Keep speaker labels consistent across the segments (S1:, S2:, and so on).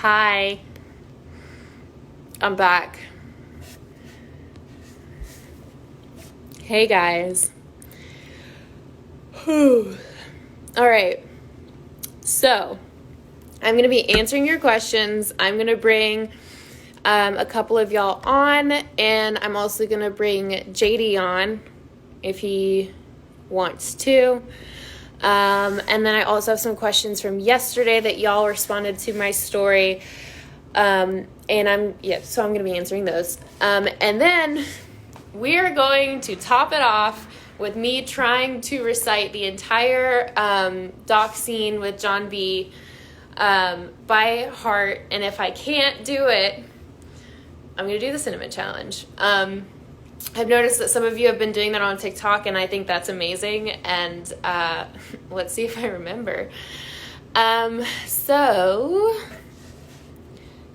S1: Hi. I'm back. Hey guys. Whew. All right. So, I'm going to be answering your questions. I'm going to bring a couple of y'all on, and I'm also going to bring JD on if he wants to. And then I also have some questions from yesterday that y'all responded to my story. So I'm going to be answering those. And then we are going to top it off with me trying to recite the entire doc scene with John B. By heart. And if I can't do it, I'm going to do the cinnamon challenge. I've noticed that some of you have been doing that on TikTok, and I think that's amazing. And let's see if I remember.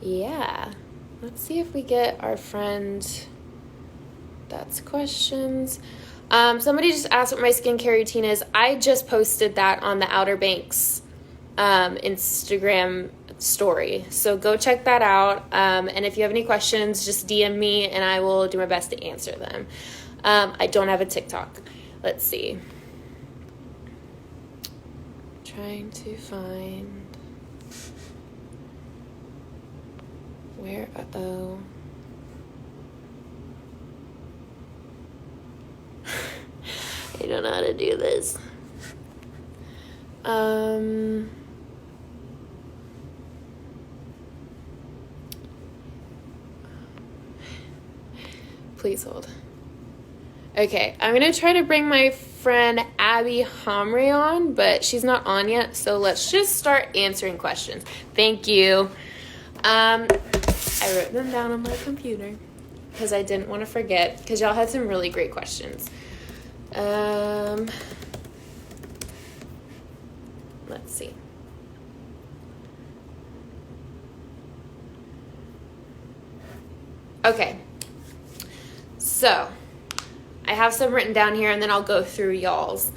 S1: Yeah, let's see if we get our friend. That's questions. Somebody just asked what my skincare routine is. I just posted that on the Outer Banks Instagram story. So go check that out. And if you have any questions, just DM me and I will do my best to answer them. I don't have a TikTok. Let's see. Trying to find where, uh-oh. I don't know how to do this. Please hold. Okay, I'm going to try to bring my friend Abby Homry on, but she's not on yet, so let's just start answering questions. Thank you. I wrote them down on my computer because I didn't want to forget, because y'all had some really great questions. Let's see. Okay. So, I have some written down here, and then I'll go through y'all's.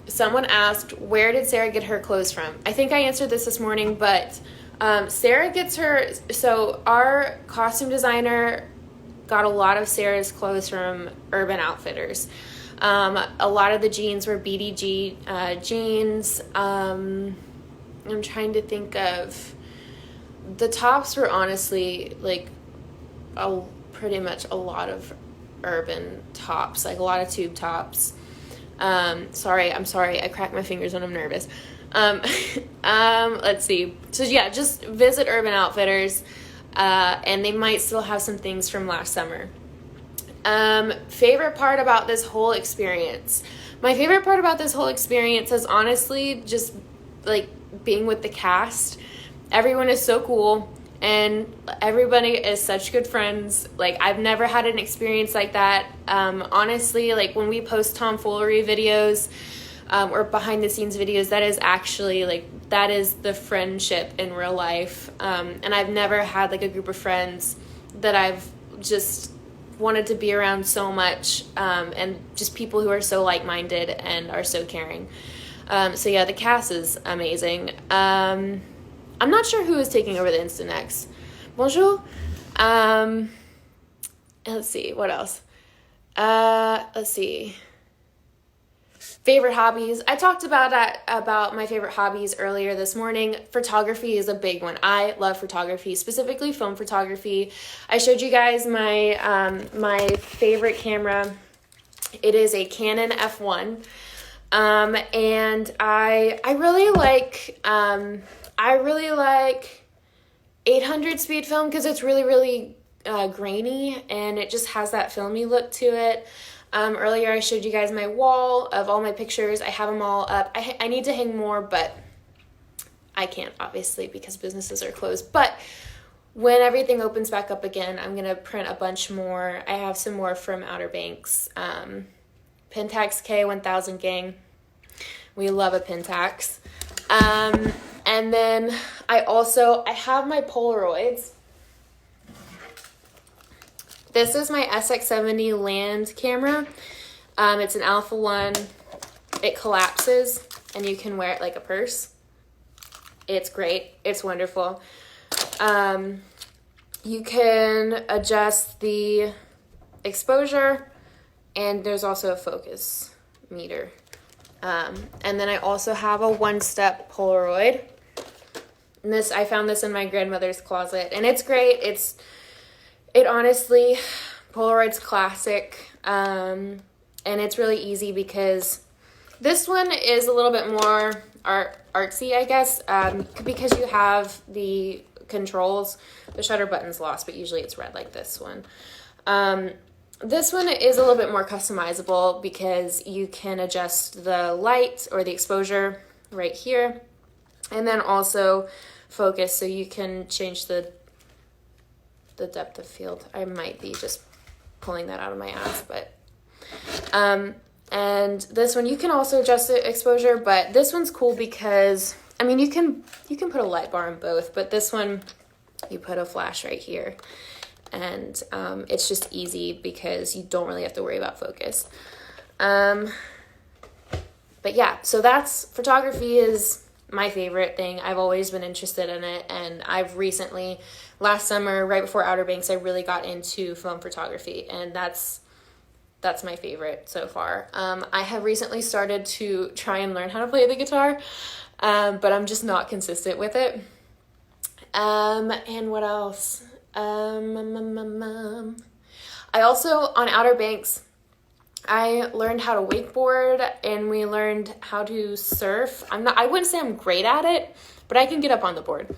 S1: Someone asked, where did Sarah get her clothes from? I think I answered this morning, but Sarah gets her... So, our costume designer got a lot of Sarah's clothes from Urban Outfitters. A lot of the jeans were BDG jeans. I'm trying to think of... The tops were honestly, like, pretty much a lot of Urban tops, like a lot of tube tops. I'm sorry, I crack my fingers when I'm nervous. Let's see. So yeah, just visit Urban Outfitters, and they might still have some things from last summer. Favorite part about this whole experience? My favorite part about this whole experience is honestly just like being with the cast. Everyone is so cool. And everybody is such good friends. Like, I've never had an experience like that. Honestly, like, when we post tomfoolery videos or behind-the-scenes videos, that is actually, like, that is the friendship in real life. And I've never had, like, a group of friends that I've just wanted to be around so much. And just people who are so like-minded and are so caring. So, yeah, the cast is amazing. I'm not sure who is taking over the Instanex. Bonjour. Let's see, what else? Let's see. Favorite hobbies. I talked about my favorite hobbies earlier this morning. Photography is a big one. I love photography, specifically film photography. I showed you guys my my favorite camera. It is a Canon F1. And I really like 800 speed film because it's really, really grainy, and it just has that filmy look to it. Earlier I showed you guys my wall of all my pictures. I have them all up. I need to hang more, but I can't, obviously, because businesses are closed. But when everything opens back up again, I'm going to print a bunch more. I have some more from Outer Banks. Pentax K1000 gang. We love a Pentax. And then I have my Polaroids. This is my SX70 land camera. It's an Alpha 1. It collapses and you can wear it like a purse. It's great. It's wonderful. You can adjust the exposure, and there's also a focus meter. And then I also have a one-step Polaroid. And I found this in my grandmother's closet, and it's great. It honestly, Polaroid's classic, and it's really easy because this one is a little bit more artsy, I guess, because you have the controls. The shutter button's lost, but usually it's red like this one. This one is a little bit more customizable because you can adjust the light or the exposure right here, and then also focus, so you can change the depth of field. I might be just pulling that out of my ass, but and this one you can also adjust the exposure, but this one's cool because I mean you can put a light bar in both, but this one you put a flash right here, and it's just easy because you don't really have to worry about focus. But yeah, so that's photography is my favorite thing. I've always been interested in it, and I've recently, last summer, right before Outer Banks, I really got into film photography, and that's my favorite so far. I have recently started to try and learn how to play the guitar, but I'm just not consistent with it. And what else? I also, on Outer Banks, I learned how to wakeboard, and we learned how to surf. I wouldn't say I'm great at it, but I can get up on the board.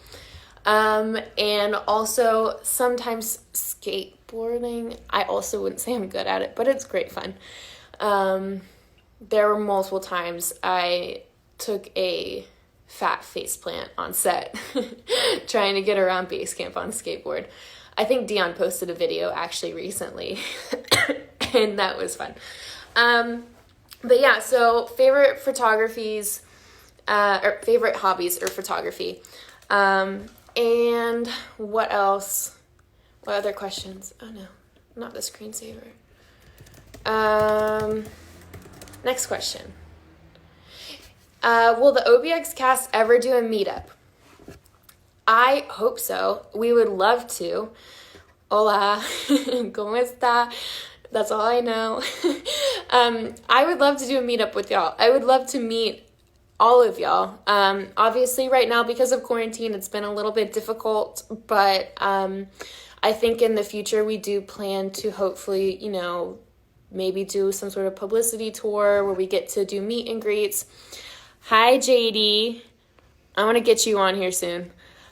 S1: And also sometimes skateboarding. I also wouldn't say I'm good at it, but it's great fun. There were multiple times I took a fat faceplant on set trying to get around base camp on a skateboard. I think Dion posted a video actually recently and that was fun. But yeah, so favorite photographies, or favorite hobbies or photography. And what else? What other questions? Oh no, not the screensaver. Next question. Will the OBX cast ever do a meetup? I hope so. We would love to. Hola, ¿cómo está? That's all I know. I would love to do a meetup with y'all. I would love to meet all of y'all. Obviously right now because of quarantine, it's been a little bit difficult, but I think in the future we do plan to hopefully, maybe do some sort of publicity tour where we get to do meet and greets. Hi, JD. I want to get you on here soon.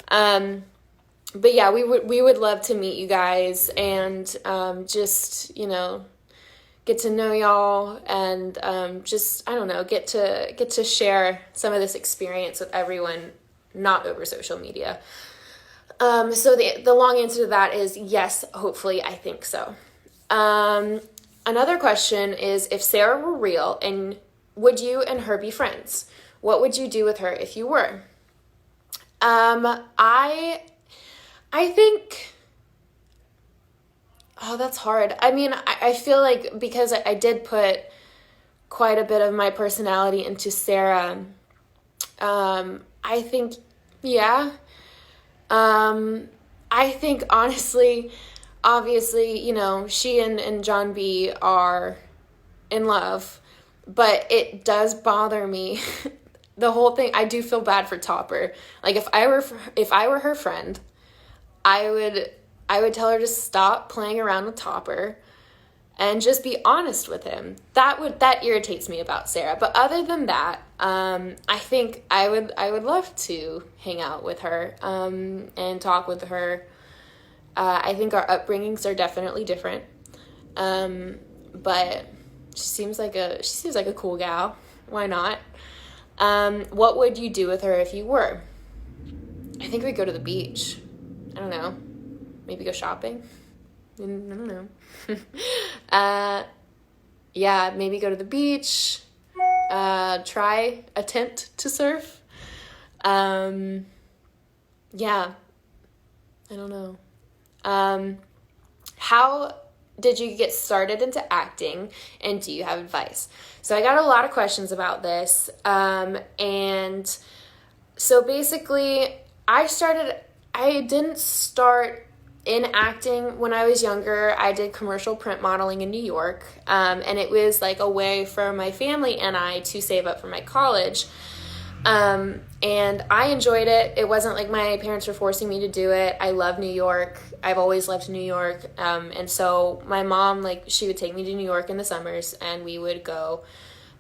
S1: But yeah, we would love to meet you guys and just, get to know y'all and just, I don't know, get to share some of this experience with everyone, not over social media. So the long answer to that is yes, hopefully, I think so. Another question is, if Sarah were real, and would you and her be friends? What would you do with her if you were? I think, that's hard. I mean, I feel like because I did put quite a bit of my personality into Sarah, I think, yeah. I think honestly, obviously, she and John B are in love, but it does bother me. The whole thing, I do feel bad for Topper. Like if I were her friend, I would tell her to stop playing around with Topper and just be honest with him. That irritates me about Sarah. But other than that, I think I would love to hang out with her and talk with her. I think our upbringings are definitely different. But she seems like a cool gal. Why not? What would you do with her if you were? I think we'd go to the beach. I don't know. Maybe go shopping? I don't know. Yeah, maybe go to the beach. Attempt to surf. Yeah. I don't know. How did you get started into acting, and do you have advice? So I got a lot of questions about this, and So basically, I didn't start in acting when I was younger. I did commercial print modeling in New York, and it was like a way for my family and I to save up for my college. And I enjoyed it. It wasn't like my parents were forcing me to do it. I love New York. I've always loved New York. And so my mom, like, she would take me to New York in the summers, and we would go,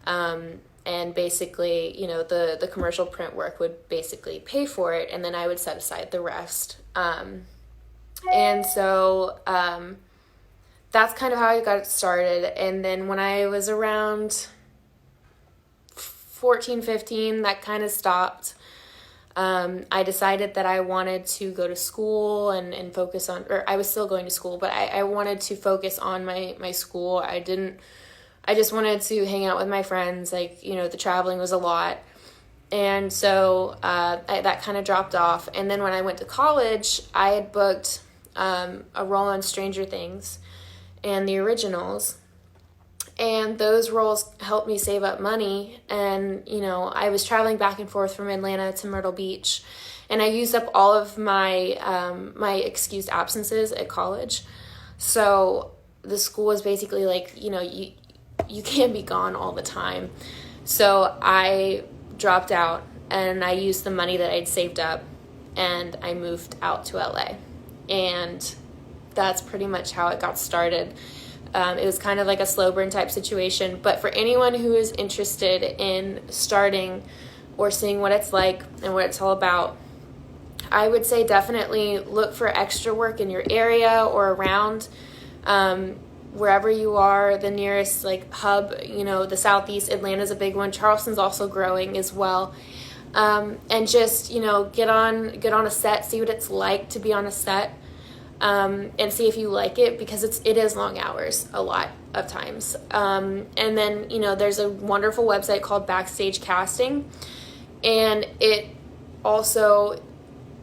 S1: and basically, you know, the commercial print work would basically pay for it, and then I would set aside the rest. And so that's kind of how I got started. And then when I was around 14, 15, that kind of stopped. I decided that I wanted to go to school and focus on, or I was still going to school, but I wanted to focus on my school. I just wanted to hang out with my friends. Like, you know, the traveling was a lot. And so that kind of dropped off. And then when I went to college, I had booked a role on Stranger Things and the originals. And those roles helped me save up money. And, you know, I was traveling back and forth from Atlanta to Myrtle Beach. And I used up all of my my excused absences at college. So the school was basically like, you know, you can't be gone all the time. So I dropped out, and I used the money that I'd saved up, and I moved out to LA. And that's pretty much how it got started. It was kind of like a slow burn type situation, but for anyone who is interested in starting or seeing what it's like and what it's all about, I would say definitely look for extra work in your area or around, wherever you are. The nearest like hub, you know, the Southeast, Atlanta's a big one. Charleston's also growing as well. And just, you know, get on a set, see what it's like to be on a set. And see if you like it, because it is long hours a lot of times. And then, you know, there's a wonderful website called Backstage Casting, and it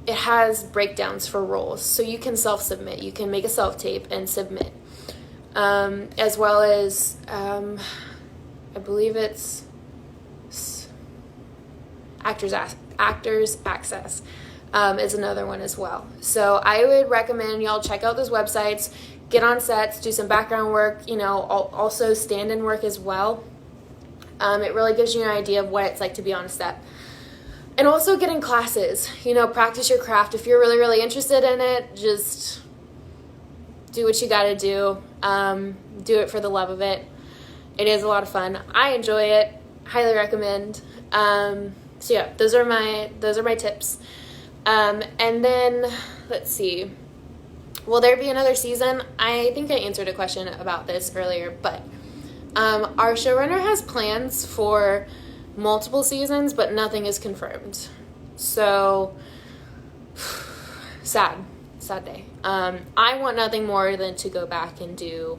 S1: has breakdowns for roles. So you can self-submit. You can make a self-tape and submit. As well as, I believe it's Actors Access. Is another one as well. So I would recommend y'all check out those websites, get on sets, do some background work, you know, also stand-in work as well. It really gives you an idea of what it's like to be on a set. And also get in classes, you know, practice your craft. If you're really, really interested in it, just do what you gotta do. Do it for the love of it. It is a lot of fun. I enjoy it. Highly recommend. So yeah, those are my tips. And then, let's see, will there be another season? I think I answered a question about this earlier, but our showrunner has plans for multiple seasons, but nothing is confirmed. So, sad day. I want nothing more than to go back and do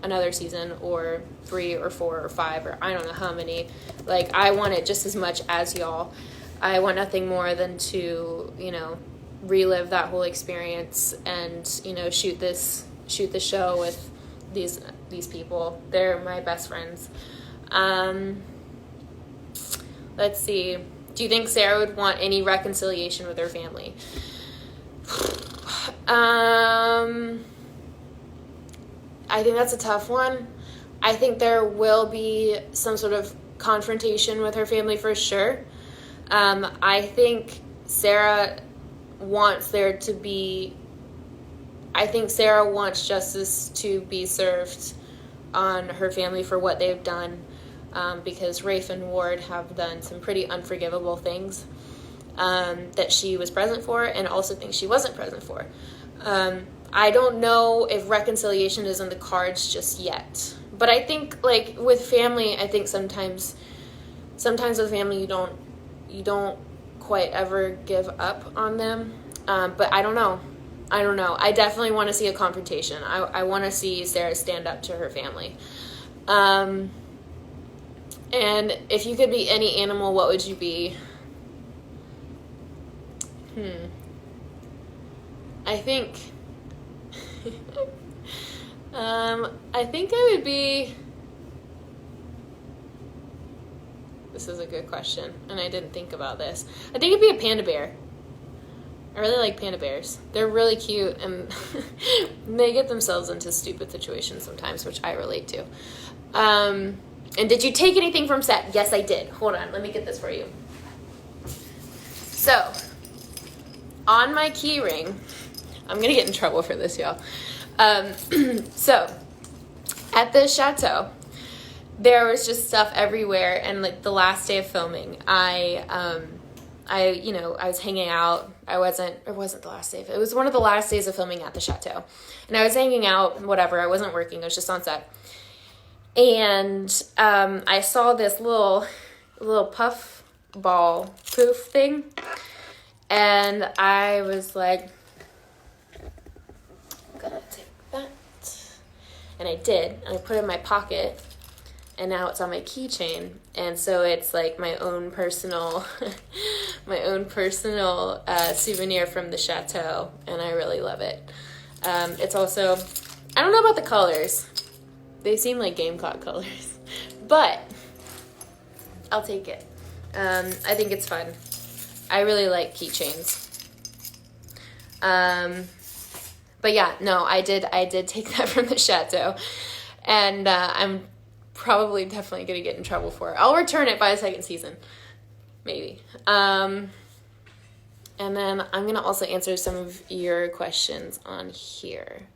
S1: another season, or 3 or 4 or 5, or I don't know how many. Like, I want it just as much as y'all. I want nothing more than to, you know, relive that whole experience and, you know, shoot the show with these people. They're my best friends. Let's see. Do you think Sarah would want any reconciliation with her family? I think that's a tough one. I think there will be some sort of confrontation with her family for sure. I think Sarah wants justice to be served on her family for what they've done, because Rafe and Ward have done some pretty unforgivable things that she was present for, and also things she wasn't present for. I don't know if reconciliation is in the cards just yet, but I think, like, with family, I think sometimes with family you don't quite ever give up on them. But I don't know. I definitely want to see a confrontation. I want to see Sarah stand up to her family. And if you could be any animal, what would you be? I think I would be This is a good question, and I didn't think about this. I think it'd be a panda bear. I really like panda bears. They're really cute, and they get themselves into stupid situations sometimes, which I relate to. And did you take anything from set? Yes, I did. Hold on, let me get this for you. So, on my key ring, I'm going to get in trouble for this, y'all. So, at the chateau, there was just stuff everywhere, and like the last day of filming, I was hanging out. It wasn't the last day. It was one of the last days of filming at the chateau, and I was hanging out, whatever. I wasn't working. I was just on set, and I saw this little puff ball poof thing, and I was like, I'm gonna take that, and I did, and I put it in my pocket. And now it's on my keychain, and so it's like my own personal, souvenir from the chateau, and I really love it. It's also, I don't know about the colors; they seem like game clock colors, but I'll take it. I think it's fun. I really like keychains. But yeah, no, I did take that from the chateau, and I'm definitely gonna get in trouble for it. I'll return it by the second season, maybe. And then I'm gonna also answer some of your questions on here.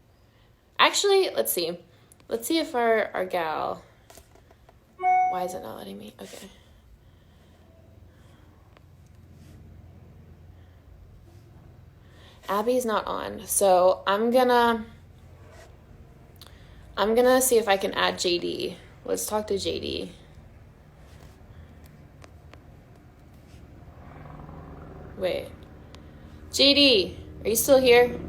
S1: Actually, let's see if our gal, why is it not letting me? Okay. Abby's not on, so I'm gonna see if I can add JD. Let's talk to JD. Wait. JD, are you still here?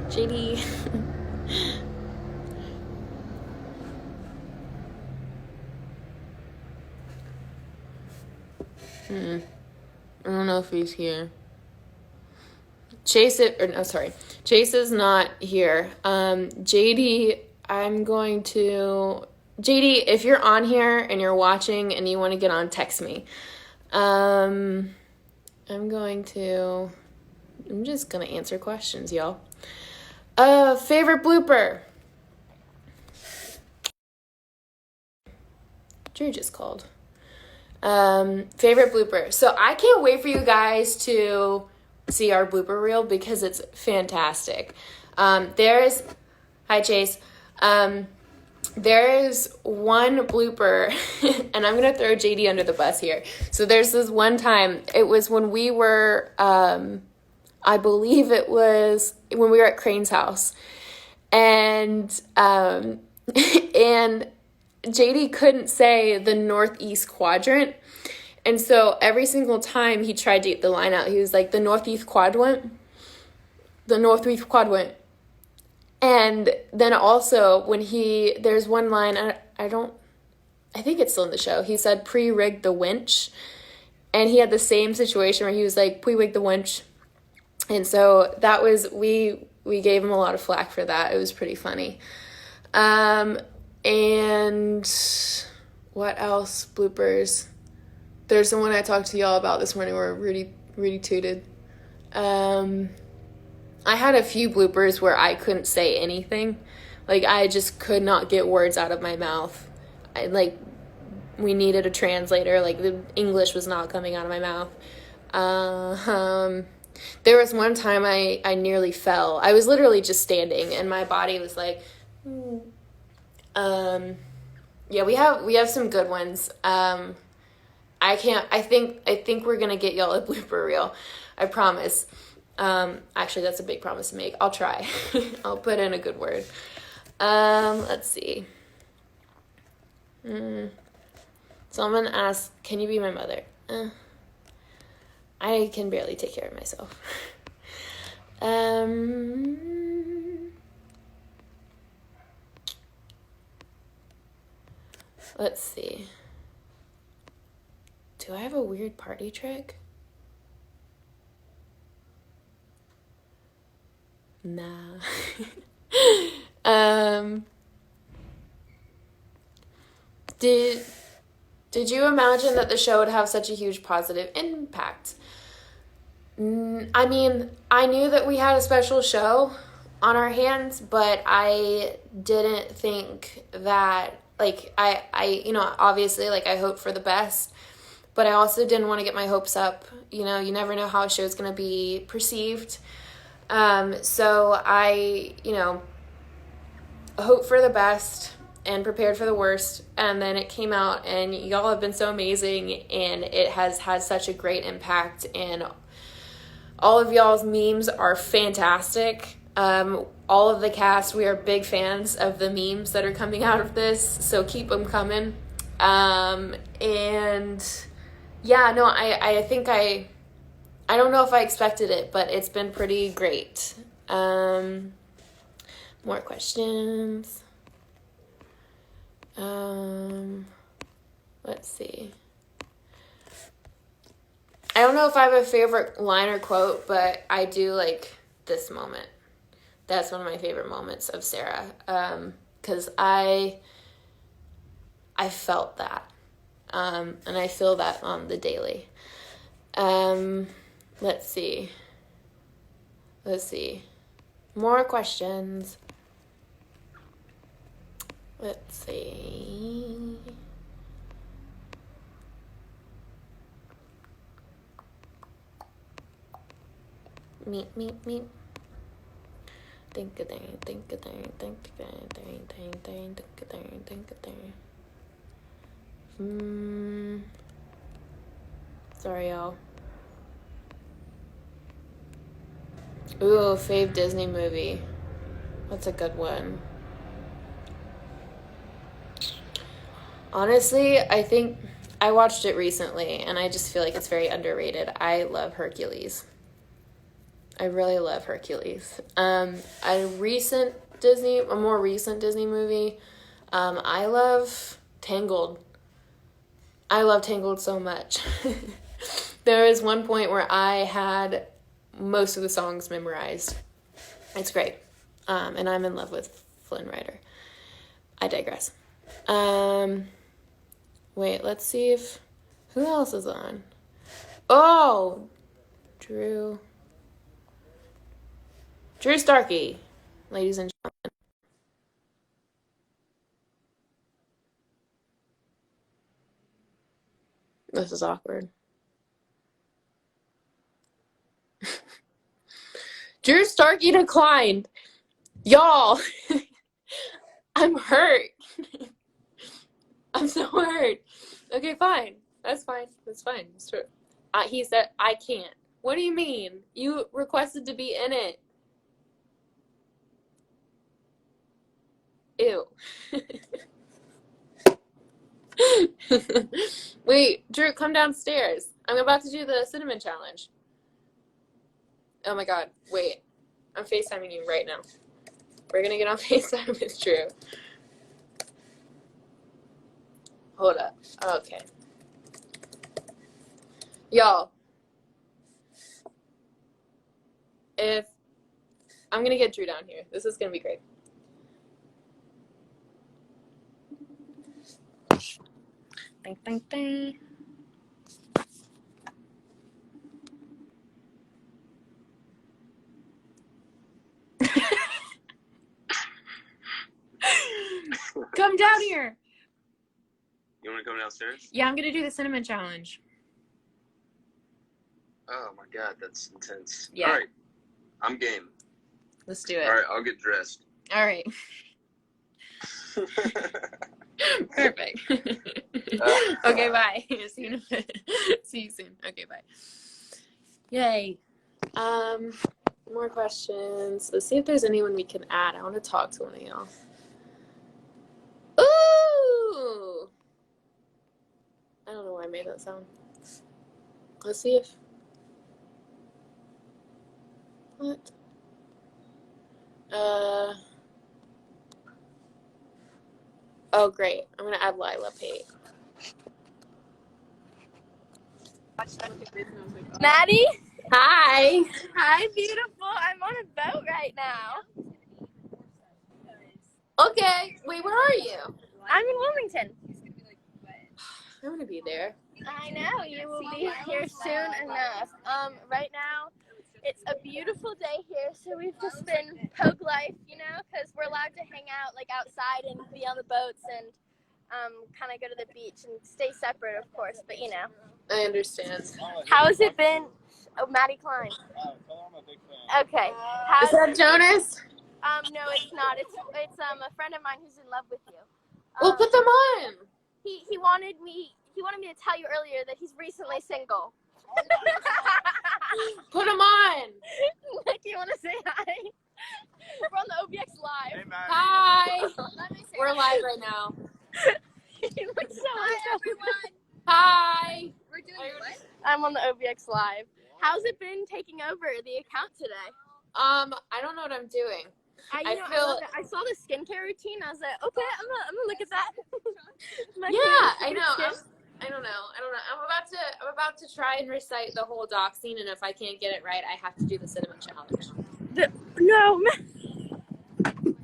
S1: JD. I don't know if he's here. Chase is not here. JD, JD, if you're on here and you're watching and you want to get on, text me. I'm just going to answer questions, y'all. Favorite blooper? Drew just called. Favorite blooper. So I can't wait for you guys to see our blooper reel because it's fantastic. Hi Chase. There's one blooper, and I'm gonna throw JD under the bus here. So there's this one time, it was when we were, I believe it was when we were at Crane's house, and and JD couldn't say the northeast quadrant. And so every single time he tried to get the line out, he was like, the northeast quadrant. And then also when there's one line, I think it's still in the show. He said pre-rig the winch. And he had the same situation where he was like, pre-rig the winch. And so that was, we gave him a lot of flack for that. It was pretty funny. And what else? Bloopers. There's the one I talked to y'all about this morning where Rudy tooted. I had a few bloopers where I couldn't say anything. Like, I just could not get words out of my mouth. We needed a translator. Like, the English was not coming out of my mouth. There was one time I nearly fell. I was literally just standing, and my body was like... Yeah, we have some good ones. I think we're gonna get y'all a blooper reel. I promise. Actually, that's a big promise to make. I'll try. I'll put in a good word. Let's see. Someone asked, can you be my mother? I can barely take care of myself. Let's see. Do I have a weird party trick? Nah. Did you imagine that the show would have such a huge positive impact? I mean, I knew that we had a special show on our hands, but I didn't think that, like, I obviously, like, I hope for the best, but I also didn't want to get my hopes up. You know, you never know how a show's going to be perceived. So I, hope for the best and prepared for the worst, and then it came out, and y'all have been so amazing, and it has had such a great impact, and all of y'all's memes are fantastic. All of the cast, we are big fans of the memes that are coming out of this, so keep them coming. And yeah, no, I think I don't know if I expected it, but it's been pretty great. More questions. Let's see. I don't know if I have a favorite line or quote, but I do like this moment. That's one of my favorite moments of Sarah, because I felt that, and I feel that on the daily. Let's see. More questions. Let's see. Meep. Sorry, y'all. Ooh, fave Disney movie. What's a good one? Honestly, I think I watched it recently, and I just feel like it's very underrated. I love Hercules. I really love Hercules. A more recent Disney movie. I love Tangled. I love Tangled so much. There was one point where I had most of the songs memorized. It's great. And I'm in love with Flynn Rider. I digress. Wait, let's see if... Who else is on? Oh! Drew Starkey, ladies and gentlemen. This is awkward. Drew Starkey declined. Y'all, I'm hurt. I'm so hurt. Okay, fine. That's fine. It's true. He said, I can't. What do you mean? You requested to be in it. Ew. Wait, Drew, come downstairs. I'm about to do the cinnamon challenge. Oh my god, wait. I'm FaceTiming you right now. We're gonna get on FaceTime with Drew. Hold up. Okay. Y'all. I'm gonna get Drew down here. This is gonna be great. Ding. Come down here.
S2: You want to come downstairs?
S1: Yeah, I'm gonna do the cinnamon challenge.
S2: Oh my god, that's intense.
S1: Yeah.
S2: All right, I'm game.
S1: Let's do it.
S2: All right, I'll get dressed.
S1: All right. Perfect. Okay, bye. See you soon. Okay, bye. Yay. More questions. Let's see if there's anyone we can add. I want to talk to one of y'all. Ooh! I don't know why I made that sound. Let's see if... What? Oh, great. I'm going to add Lila Pate.
S3: Maddie?
S1: Hi!
S3: Hi, beautiful. I'm on a boat right now.
S1: Okay. Wait, where are you?
S3: I'm in Wilmington.
S1: I want to be there.
S3: I know, you will be here soon enough. Right now, it's a beautiful day here, so we've just been poke life, because we're allowed to hang out, like, outside and be on the boats and kind of go to the beach and stay separate, of course, but,
S1: I understand.
S3: How has it been? Oh, Maddie Klein. Okay.
S1: Is that Jonas?
S3: No, it's not. It's a friend of mine who's in love with you.
S1: Well, put them on.
S3: He wanted me to tell you earlier that he's recently single.
S1: Put them on.
S3: Nick, you want to say hi? We're on the OBX Live.
S2: Hey, Matt.
S1: Hi. We're live right now.
S3: You look so everyone.
S1: Hi.
S3: We're doing what? I'm on the OBX Live. How's it been taking over the account today?
S1: I don't know what I'm doing.
S3: I saw the skincare routine. I was like, okay, I'm gonna look at that.
S1: I know. I don't know. I'm about to try and recite the whole doxing, and if I can't get it right, I have to do the cinnamon challenge.
S3: No.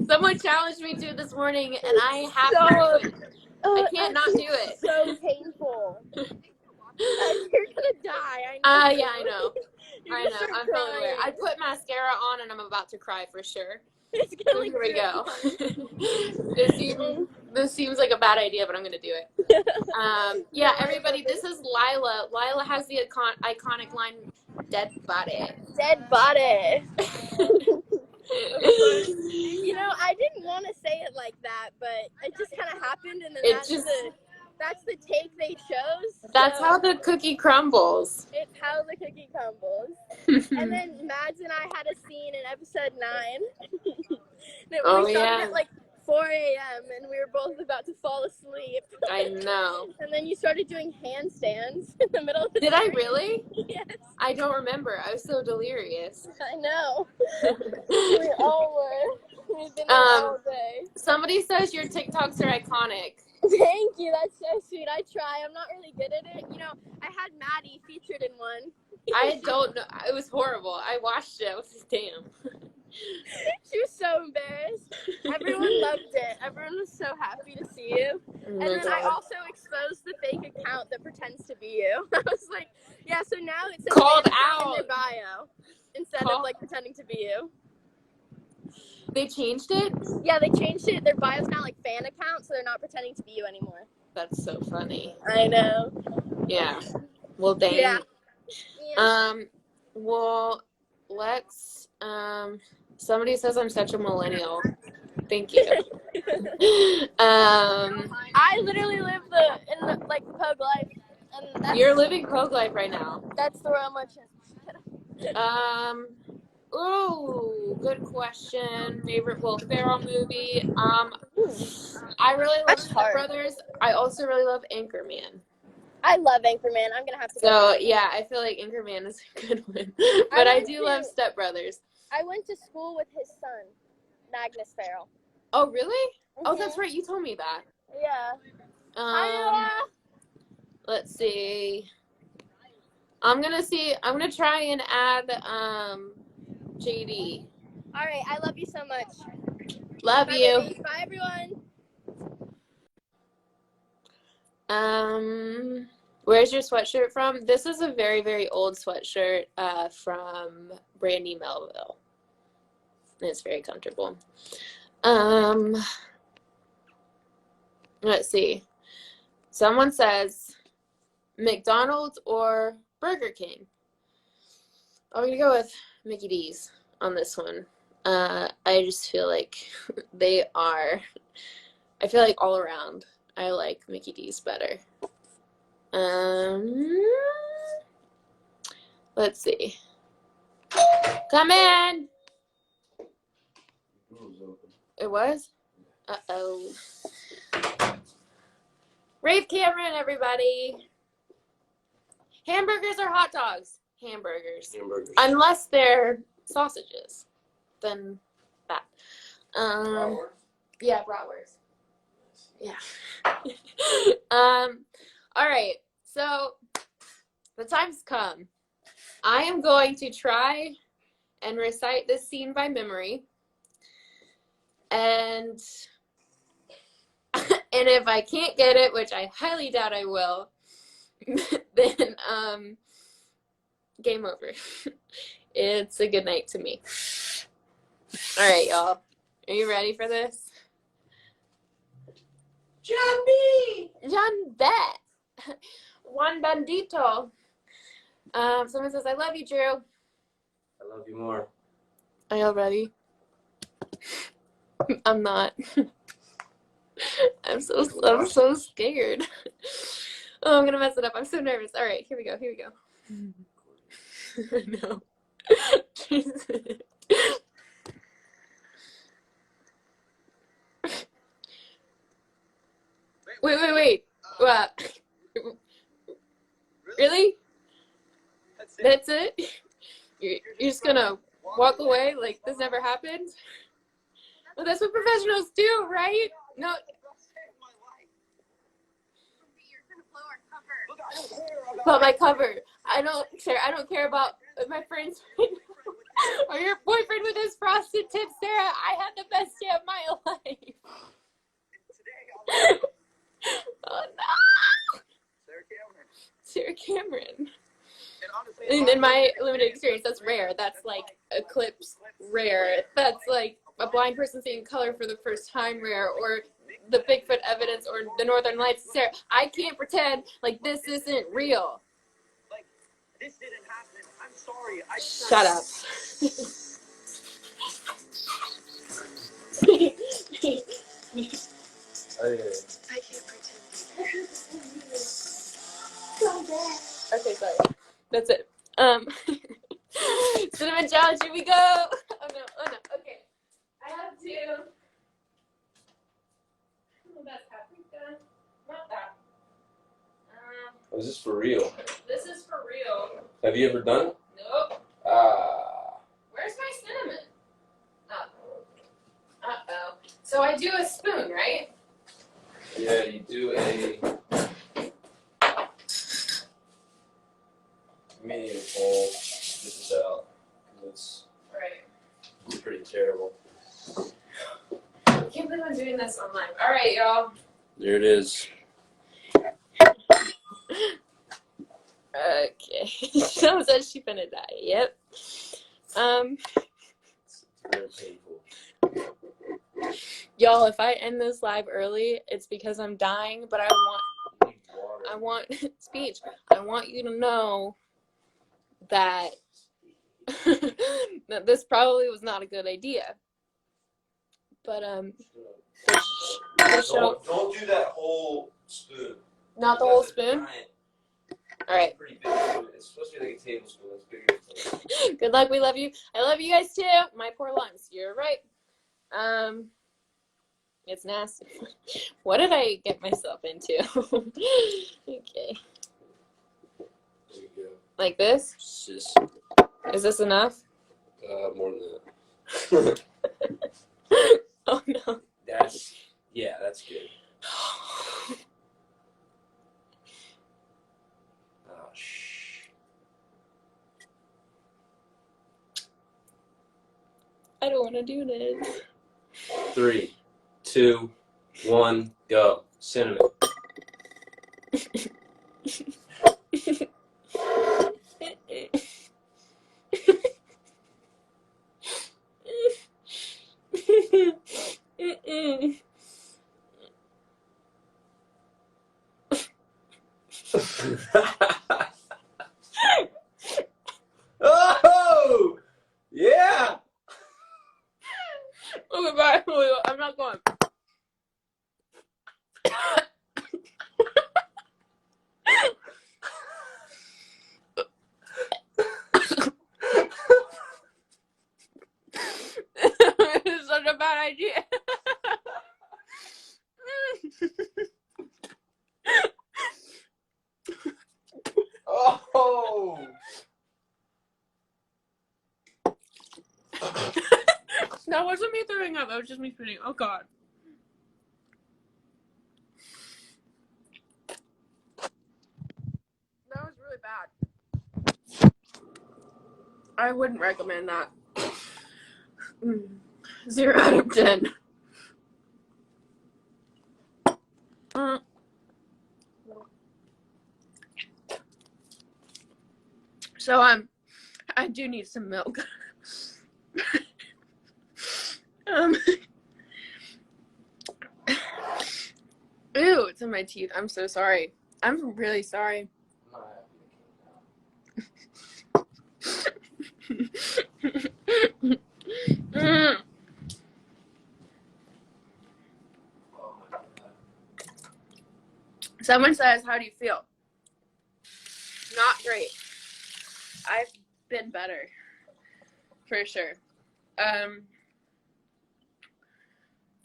S1: Someone challenged me to this morning, and I have to do it. I can't not do it.
S3: So painful. You're gonna die. I know.
S1: Yeah, I know.
S3: You're
S1: I
S3: gonna
S1: know.
S3: start
S1: I'm feeling
S3: crying.
S1: it. I put mascara on, and I'm about to cry for sure.
S3: It's gonna
S1: Here we go. This seems like a bad idea, but I'm gonna do it. Yeah, everybody. This is Lila. Lila has the iconic line, "Dead body."
S3: Dead body. I didn't want to say it like that, but it just kind of happened, and then that's the take they chose.
S1: That's how the cookie crumbles.
S3: It's how the cookie crumbles. And then Mads and I had a scene in episode 9. We started at like 4 a.m. and we were both about to fall asleep.
S1: I know.
S3: And then you started doing handstands in the middle of the
S1: Did I really?
S3: Yes.
S1: I don't remember. I was so delirious.
S3: I know. We all were. We've been there all day.
S1: Somebody says your TikToks are iconic.
S3: Thank you. That's so sweet. I try. I'm not really good at it. I had Maddie featured in one.
S1: I don't know. It was horrible. I watched it. I was like, damn.
S3: She was so embarrassed. Everyone loved it. Everyone was so happy to see you.
S1: Oh
S3: And then I also exposed the fake account that pretends to be you. I was like, yeah, so now it's
S1: called
S3: in
S1: out
S3: your bio instead of like pretending to be you.
S1: They changed it?
S3: Yeah, they changed it. Their bio's now like fan account, so they're not pretending to be you anymore.
S1: That's so funny.
S3: I know.
S1: Yeah. Well, dang.
S3: Yeah.
S1: Well, let's, somebody says I'm such a millennial. Thank you.
S3: I literally live in the Pogue life. And
S1: you're living Pogue life right now.
S3: That's the real much.
S1: Oh, good question. Favorite Will Ferrell movie? I really love Step Brothers. I also really love Anchorman.
S3: I love Anchorman. I'm gonna have to.
S1: So yeah, I feel like Anchorman is a good one, but I do love Step Brothers.
S3: I went to school with his son, Magnus Ferrell.
S1: Oh really?
S3: Mm-hmm.
S1: Oh, that's right. You told me that.
S3: Yeah.
S1: Let's see. I'm gonna try and add JD.
S3: All right. I love you so much.
S1: Love you.
S3: Baby. Bye, everyone.
S1: Where's your sweatshirt from? This is a very, very old sweatshirt from Brandy Melville. It's very comfortable. Let's see. Someone says McDonald's or Burger King. I'm gonna go with Mickey D's on this one. I just feel like I feel like all around I like Mickey D's better. Let's see. Come in. It was? Uh-oh. Rafe Cameron, everybody. Hamburgers or hot dogs? Hamburgers. Unless they're sausages. Then that. Yeah, bratwurst. Yeah. All right. So the time's come. I am going to try and recite this scene by memory. And And if I can't get it, which I highly doubt I will, then game over. It's a good night to me. All right, y'all. Are you ready for this?
S4: John B.
S1: John Bet. Juan Bandito. Someone says, I love you, Drew.
S4: I love you more.
S1: Are y'all ready? I'm not. I'm so scared. Oh, I'm gonna mess it up. I'm so nervous. All right, here we go. No. Wait. What? Really? That's it? You're just gonna walk away like this never happened? Well, that's what professionals do, right? No. But my cover. I don't care about my friends or your boyfriend with his frosted tips, Sarah. I had the best day of my life. Oh no! Sarah Cameron. In my limited experience, that's rare. That's like eclipse rare. That's like a blind person seeing color for the first time rare, or the Bigfoot evidence, or the Northern Lights. Sarah, I can't pretend like this isn't real.
S4: Like, this didn't happen. I'm sorry.
S1: Shut up. I can't pretend. Okay, sorry. That's it. Cinnamon challenge, here we go. Oh no. Okay. I have to. Oh, that's paprika. Not that.
S4: Oh, is this for real?
S1: This is for real.
S4: Have you ever done it?
S1: Nope.
S4: Ah.
S1: Where's my cinnamon? Uh-oh. So I do a spoon, right?
S4: Yeah, you do a medium bowl. This is out. It's pretty terrible.
S1: I can't believe I'm doing this online. All right, y'all.
S4: There it is.
S1: Okay. Someone said she's gonna die. Yep.
S4: It's very painful.
S1: Y'all, if I end this live early, it's because I'm dying, but I want speech. I want you to know that that this probably was not a good idea. But
S4: Don't do that whole spoon.
S1: not the whole spoon. All right.
S4: Pretty big spoon. It's supposed to be like a tablespoon. It's bigger.
S1: Good luck. We love you. I love you guys too. My poor lungs. You're right. It's nasty. What did I get myself into? Okay.
S4: There you go.
S1: Like this?
S4: Just,
S1: Is this enough?
S4: more than that.
S1: Oh no.
S4: That's good. Oh, shh.
S1: I don't want to do this.
S4: 3, 2, 1, go. Cinnamon. Oh! Yeah!
S1: Okay, bye. I'm not going. This is such a bad idea.
S4: Oh!
S1: That wasn't me throwing up. That was just me spitting. Oh god. That was really bad. I wouldn't recommend that. 0 out of 10. So I do need some milk. Ew, it's in my teeth. I'm so sorry. I'm really sorry.
S4: I'm not happy it came out.
S1: Mm.
S4: Oh my god.
S1: Someone says, how do you feel? Not great. I've been better. For sure.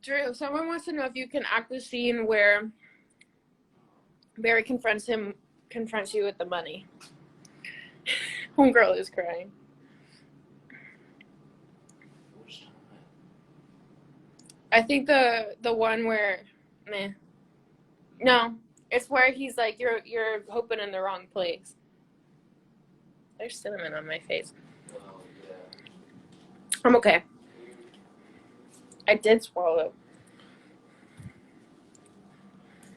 S1: Drew, someone wants to know if you can act the scene where Barry confronts you with the money. Homegirl is crying.
S4: Which time?
S1: I think the one where, meh. No, it's where he's like, you're hoping in the wrong place. There's cinnamon on my face.
S4: Oh yeah.
S1: I'm okay. I did swallow.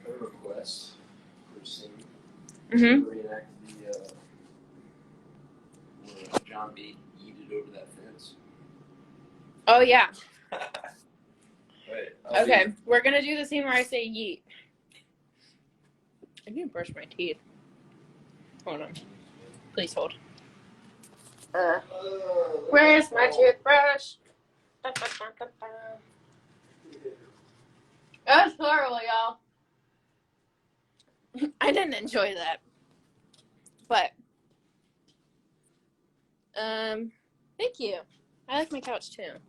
S4: A request for a scene.
S1: Mm-hmm.
S4: To reenact the where John B. yeeted over that fence.
S1: Oh, yeah.
S4: Wait.
S1: Okay, we're going to do the scene where I say yeet. I need to brush my teeth. Hold on. Please hold. Where's my toothbrush? That's horrible, y'all. I didn't enjoy that. But, thank you. I like my couch too.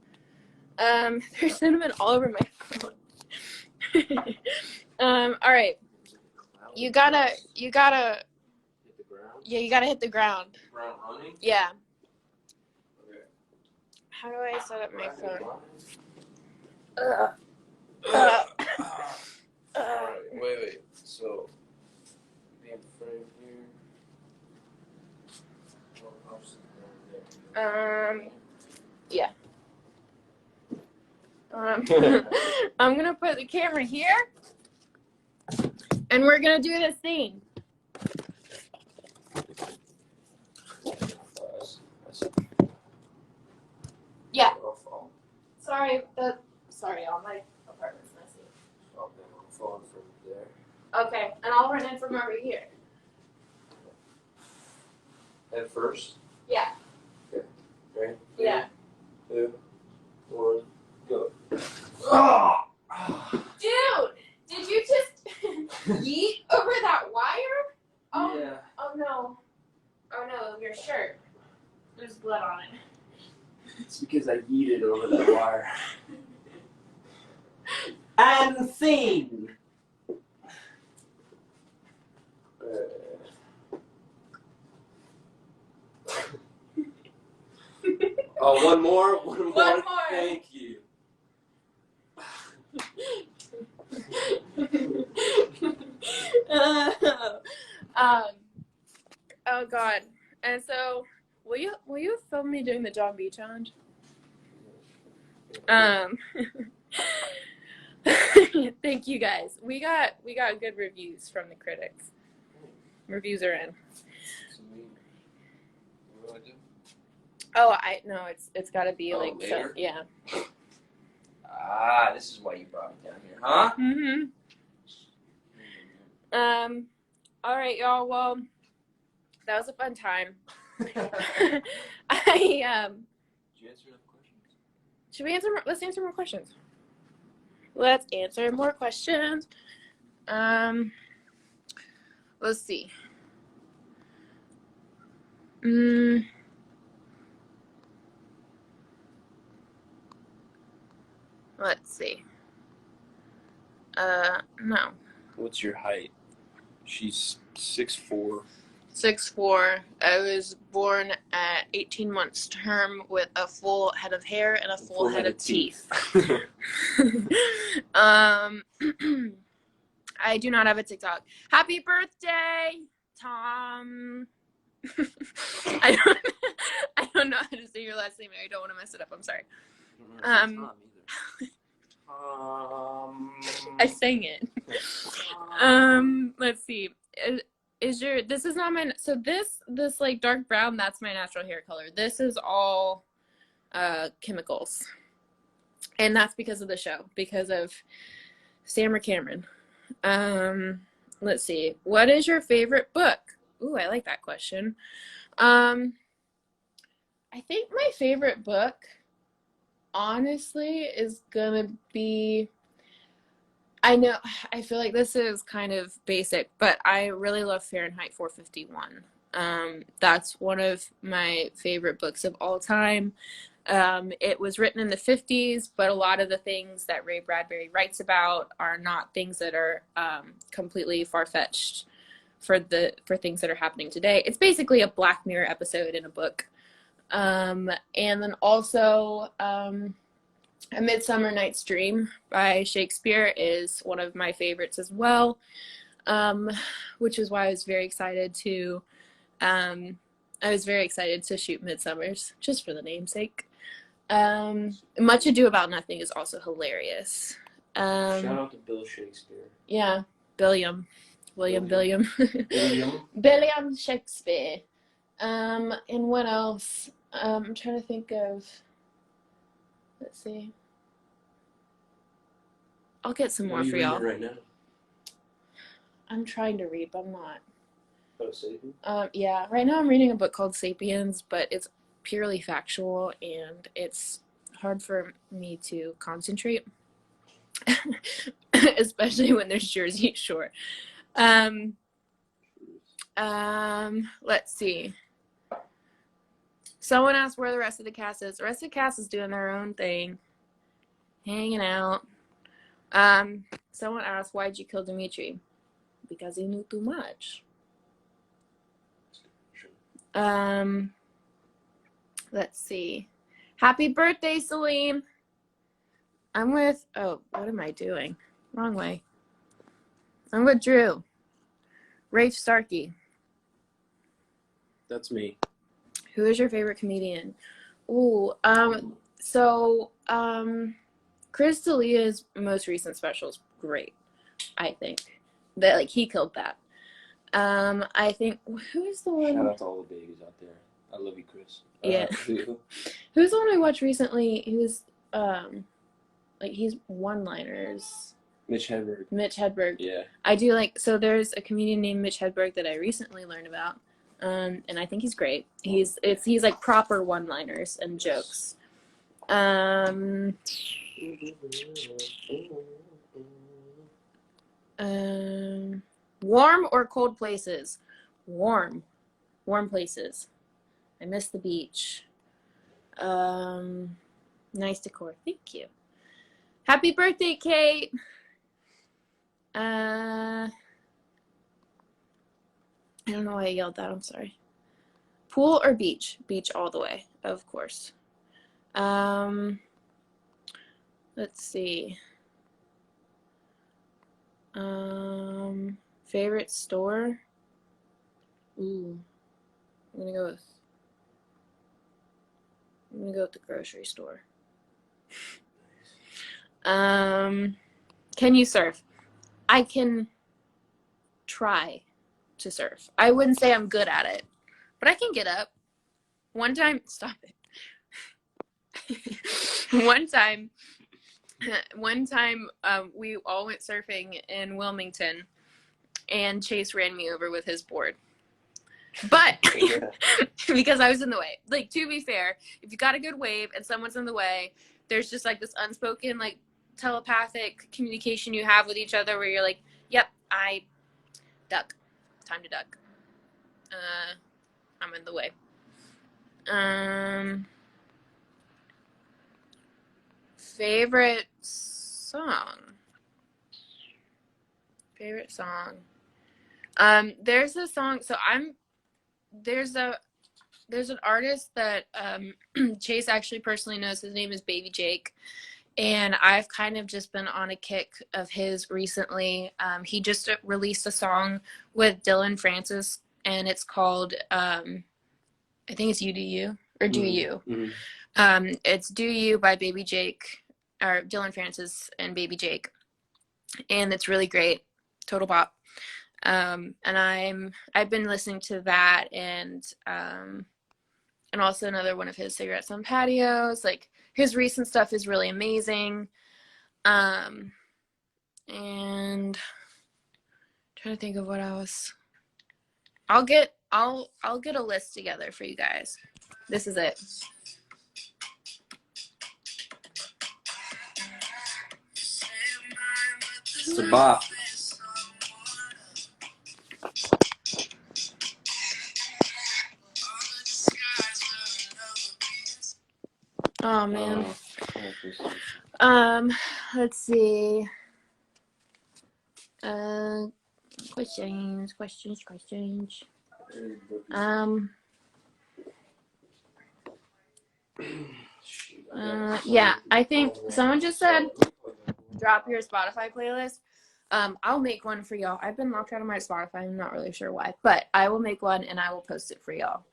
S1: There's cinnamon all over my phone. All right. You gotta.
S4: Hit the ground.
S1: Yeah, you gotta hit the ground.
S4: Ground running.
S1: Yeah.
S4: Okay.
S1: How do I set up my phone?
S4: Alright, wait. So, be in frame here. Well, I'll just
S1: Yeah. I'm gonna put the camera here, and we're gonna do this scene. Yeah. Sorry, all my apartment's messy.
S4: I'll be on the phone from there.
S1: Okay, and I'll run in from over here.
S4: Head first.
S1: Yeah.
S4: Okay. Ready?
S1: Yeah.
S4: 2, 1, go.
S1: Dude, did you just yeet over that wire? Oh,
S4: Yeah.
S1: oh no. Oh no, your shirt. There's blood on it.
S4: It's because I yeeted over that wire. And scene! Oh, one more? One more. Thank you.
S1: Oh God. And so, will you film me doing the John B challenge? Thank you guys. We got good reviews from the critics. Reviews are in.
S4: What do I do?
S1: Oh, I no, it's got to be like
S4: later?
S1: yeah.
S4: Ah, this is why you brought me down here, huh?
S1: Mhm. All right, y'all. Well, that was a fun time.
S4: Did you answer enough questions?
S1: Should we answer more? Let's answer more questions. Let's answer more questions. Let's see. Let's see. No.
S4: What's your height? She's 6'4".
S1: 6'4". I was born at 18 months term with a full head of hair and a full head of teeth. I do not have a TikTok. Happy birthday, Tom. I don't know how to say your last name. I don't want to mess it up. I'm sorry. I sang it. Let's see. This is not my, so this like dark brown, that's my natural hair color. This is all chemicals. And that's because of the show, because of Sam or Cameron. Let's see. What is your favorite book? Ooh, I like that question. I think my favorite book, honestly, is gonna be, I know, I feel like this is kind of basic, but I really love Fahrenheit 451. That's one of my favorite books of all time. It was written in the 50s, but a lot of the things that Ray Bradbury writes about are not things that are completely far-fetched for things that are happening today. It's basically a Black Mirror episode in a book. And then also A Midsummer Night's Dream by Shakespeare is one of my favorites as well, which is why I was very excited to shoot Midsummer's, just for the namesake. Much Ado About Nothing is also hilarious.
S4: Shout out to Bill Shakespeare.
S1: Yeah, William
S4: William.
S1: William Shakespeare. And what else? I'm trying to think of. Let's see. I'll get some more for y'all.
S4: Right now?
S1: I'm trying to read, but I'm not.
S4: Oh, Sapiens?
S1: Yeah, right now I'm reading a book called Sapiens, but it's purely factual and it's hard for me to concentrate, especially when there's Jersey Shore. Let's see. Someone asked where the rest of the cast is. The rest of the cast is doing their own thing, hanging out. Someone asked, why'd you kill Dimitri? Because he knew too much. Let's see. Happy birthday, Celine. I'm with, oh, what am I doing? Wrong way. I'm with Drew. Rafe Starkey.
S4: That's me.
S1: Who is your favorite comedian? Ooh, Chris D'Elia's most recent special is great, I think. That, like, he killed that. I think, who's the one?
S4: Shout out to all the babies out there. I love you, Chris.
S1: Yeah. Who's the one I watched recently? He was, he's one-liners.
S4: Mitch Hedberg. Yeah.
S1: I do like, so there's a comedian named Mitch Hedberg that I recently learned about. And I think he's great. He's like proper one-liners and jokes. Warm or cold places? Warm places. I miss the beach. Nice decor. Thank you. Happy birthday, Kate. I don't know why I yelled that. I'm sorry. Pool or beach? Beach all the way, of course. Let's see. Favorite store? Ooh. I'm gonna go with the grocery store. Can you surf? I can try to surf. I wouldn't say I'm good at it, but I can get up. One time, stop it. One time, we all went surfing in Wilmington, and Chase ran me over with his board. But because I was in the way. Like, to be fair, if you got a good wave and someone's in the way, there's just like this unspoken, like, telepathic communication you have with each other where you're like, yep, I duck. Time to duck. I'm in the way. Favorite song. There's a song, so there's an artist that Chase actually personally knows. His name is Baby Jake, and I've kind of just been on a kick of his recently. He just released a song with Dylan Francis, and it's called I think it's You Do You, or Do You. Mm-hmm. It's Do You by Baby Jake, or Dylan Francis and Baby Jake, and it's really great. Total Bop. And I've been listening to that and also another one of his Cigarettes on Patios. Like his recent stuff is really amazing. And trying to think of what else. I'll get a list together for you guys. This is it.
S4: It's a bop.
S1: Oh man. Let's see. Questions. Yeah, I think someone just said drop your Spotify playlist. I'll make one for y'all. I've been locked out of my Spotify. I'm not really sure why, but I will make one and I will post it for y'all.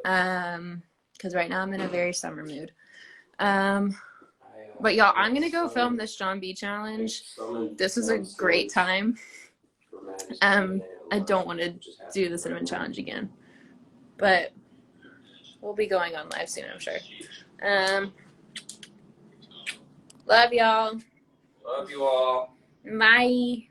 S1: Because right now I'm in a very summer mood. But y'all, I'm gonna go film this John B challenge. This was a great time. I don't want to do the cinnamon challenge again, but we'll be going on live soon, I'm sure. Love y'all.
S4: Love you all.
S1: Bye.